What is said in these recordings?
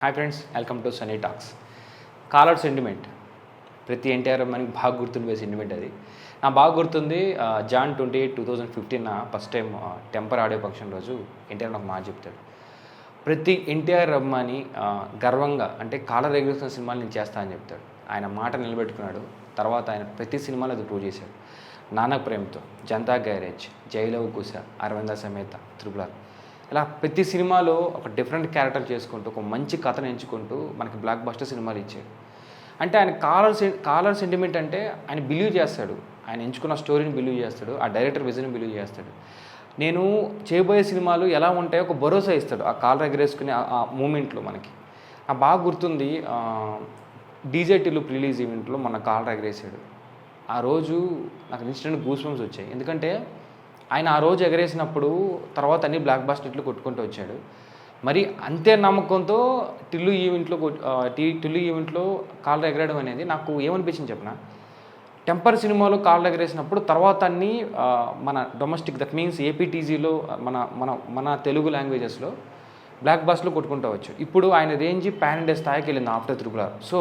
Hi friends, welcome to Sunny Talks. Collar sentiment ప్రతి ఎన్టీఆర్ మనకి బాగా గుర్తుండిపోయే సెంటిమెంట్ అది. నాకు బాగా గుర్తుంది. Jan 28, 2015 first time Temper audio function రోజు ఎన్టీఆర్ నాకు మాట చెప్తాడు. ప్రతి ఎన్టీఆర్ అభిమాని గర్వంగా అంటే కాలర్ ఎగురుతున్న సినిమాలు నేను చేస్తా అని చెప్తాడు. ఆయన మాట నిలబెట్టుకున్నాడు. తర్వాత ఆయన ప్రతి సినిమాలో అది ప్రూవ్ చేశాడు. నాన్న ప్రేమతో, జనతా గ్యారేజ్, జైలవ్ కుశ, అరవింద సమేత, త్రిపుల, ఇలా ప్రతి సినిమాలో ఒక డిఫరెంట్ క్యారెక్టర్ చేసుకుంటూ ఒక మంచి కథను ఎంచుకుంటూ మనకి బ్లాక్ బస్టర్ సినిమాలు ఇచ్చాడు. అంటే ఆయన కాలర్ సెంటిమెంట్ అంటే ఆయన బిలీవ్ చేస్తాడు. ఆయన ఎంచుకున్న స్టోరీని బిలీవ్ చేస్తాడు. ఆ డైరెక్టర్ విజన్ బిలీవ్ చేస్తాడు. నేను చేయబోయే సినిమాలు ఎలా ఉంటాయో ఒక భరోసా ఇస్తాడు ఆ కాలర్ ఎగరేసుకునే ఆ మూమెంట్లో. మనకి నాకు బాగా గుర్తుంది. డీజే టిల్లు రిలీజ్ ఈవెంట్లో మన కాలర్ ఎగరేసాడు. ఆ రోజు నాకు ఇన్స్టెంట్ గూస్ బంప్స్ వచ్చాయి. ఎందుకంటే ఆయన ఆ రోజు ఎగరేసినప్పుడు తర్వాత అన్ని బ్లాక్ బస్టర్లు కొట్టుకుంటూ వచ్చాడు. మరి అంతే నమ్మకంతో టిల్లు ఈవెంట్లో కాలర్ ఎగరడం అనేది నాకు ఏమనిపించింది చెప్పిన, టెంపర్ సినిమాలో కాలర్ ఎగరేసినప్పుడు తర్వాత అన్నీ మన డొమెస్టిక్, దట్ మీన్స్ ఏపీటీజీలో మన మన మన తెలుగు లాంగ్వేజెస్లో బ్లాక్ బస్టర్లు కొట్టుకుంటూ వచ్చు. ఇప్పుడు ఆయన రేంజ్ పాన్ ఇండియా స్థాయికి వెళ్ళింది ఆఫ్టర్ త్రిపుల. సో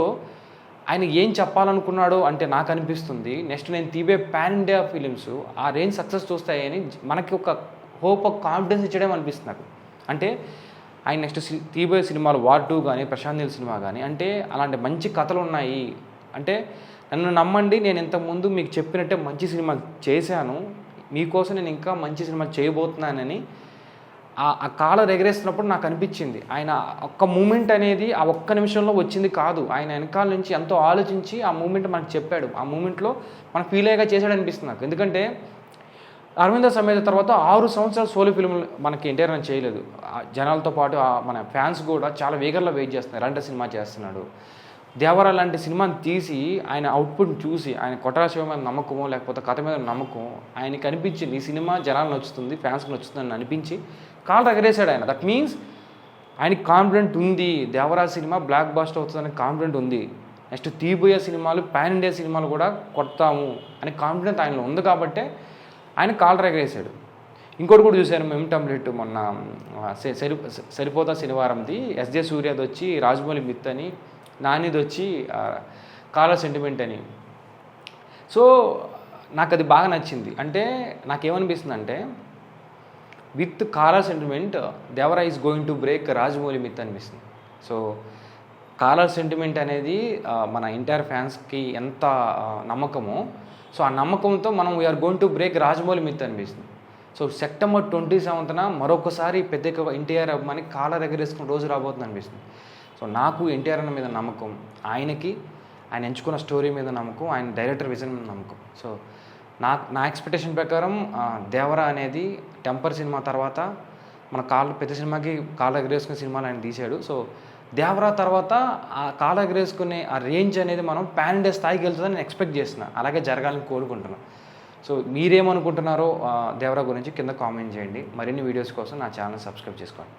ఆయన ఏం చెప్పాలనుకున్నాడో అంటే నాకు అనిపిస్తుంది నెక్స్ట్ నేను తీవే పాన్ ఇండియా ఫిలిమ్స్ ఆ రేంజ్ సక్సెస్ చూస్తాయని మనకి ఒక హోప్, ఒక కాన్ఫిడెన్స్ ఇచ్చడం అనిపిస్తుంది నాకు. అంటే ఆయన నెక్స్ట్ తీబోయే సినిమాలు వార్ 2 కానీ, ప్రశాంత్ నీల్ సినిమా కానీ, అంటే అలాంటి మంచి కథలు ఉన్నాయి. అంటే నన్ను నమ్మండి, నేను ఇంతకుముందు మీకు చెప్పినట్టే మంచి సినిమా చేశాను, మీకోసం నేను ఇంకా మంచి సినిమా చేయబోతున్నానని ఆ కాలర్ ఎగరేస్తున్నప్పుడు నాకు అనిపించింది. ఆయన ఒక్క మూమెంట్ అనేది ఆ ఒక్క నిమిషంలో వచ్చింది కాదు. ఆయన వెనకాల నుంచి ఎంతో ఆలోచించి ఆ మూమెంట్ మనకు చెప్పాడు. ఆ మూమెంట్లో మనం ఫీల్ అయ్యేగా చేశాడు అనిపిస్తుంది నాకు. ఎందుకంటే అరవింద సమేత తర్వాత 6 సంవత్సరాలు సోలో ఫిల్మ్ మనకి ఎన్టీఆర్ అని చేయలేదు. జనాలతో పాటు మన ఫ్యాన్స్ కూడా చాలా వేగంగా వెయిట్ చేస్తున్నారు. ఎలాంటి సినిమా చేస్తున్నాడు, దేవరా లాంటి సినిమాని తీసి ఆయన అవుట్పుట్ చూసి ఆయన కొట్టాల శివ మీద నమ్మకమో లేకపోతే కథ మీద నమ్మకం ఆయనకి అనిపించింది ఈ సినిమా జనాలు నచ్చుతుంది, ఫ్యాన్స్కి నచ్చుతుంది అని అనిపించి కాలర్ ఎగరేసాడు ఆయన. దట్ మీన్స్ ఆయనకి కాన్ఫిడెంట్ ఉంది, దేవరా సినిమా బ్లాక్ బస్టర్ అవుతుందని కాన్ఫిడెంట్ ఉంది. నెక్స్ట్ తీబోయే సినిమాలు పాన్ ఇండియా సినిమాలు కూడా కొడతాము అని కాన్ఫిడెంట్ ఆయనలో ఉంది కాబట్టే ఆయన కాలర్ ఎగరేసాడు. ఇంకోటి కూడా చూశాను మేము టంప్లెట్ మొన్న సరిపోతా శనివారంది, ఎస్జే సూర్యది వచ్చి రాజమౌళి మిత్ అని, నానిది వచ్చి కాలర్ సెంటిమెంట్ అని. సో నాకు అది బాగా నచ్చింది. అంటే నాకేమనిపిస్తుంది అంటే with collar sentiment Devara is going to break Rajamouli myth అనిపిస్తుంది. సో కాలర్ సెంటిమెంట్ అనేది మన ఎన్టీఆర్ ఫ్యాన్స్కి ఎంత నమ్మకమో, సో ఆ నమ్మకంతో మనం we are going to break Rajamouli myth అనిపిస్తుంది. సో సెప్టెంబర్ 27న మరొకసారి పెద్ద ఎన్టీఆర్ అభిమాని కాలర్ ఎగరేసుకున్న రోజు రాబోతుంది అనిపిస్తుంది. సో నాకు ఎన్టీఆర్ అన్న మీద నమ్మకం, ఆయనకి ఆయన ఎంచుకున్న స్టోరీ మీద నమ్మకం, ఆయన డైరెక్టర్ విజన్ మీద నమ్మకం. సో నా ఎక్స్పెక్టేషన్ ప్రకారం దేవరా అనేది టెంపర్ సినిమా తర్వాత మన పెద్ద సినిమాకి కాలర్ ఎగరేసుకునే సినిమాలు ఆయన తీశాడు. సో దేవరా తర్వాత ఆ కాలర్ ఎగరేసుకునే ఆ రేంజ్ అనేది మనం పాన్ ఇండియా స్థాయికి వెళ్తుందని నేను ఎక్స్పెక్ట్ చేస్తున్నాను. అలాగే జరగాలని కోరుకుంటున్నాను. సో మీరేమనుకుంటున్నారో దేవరా గురించి కింద కామెంట్ చేయండి. మరిన్ని వీడియోస్ కోసం నా ఛానల్ సబ్స్క్రైబ్ చేసుకోండి.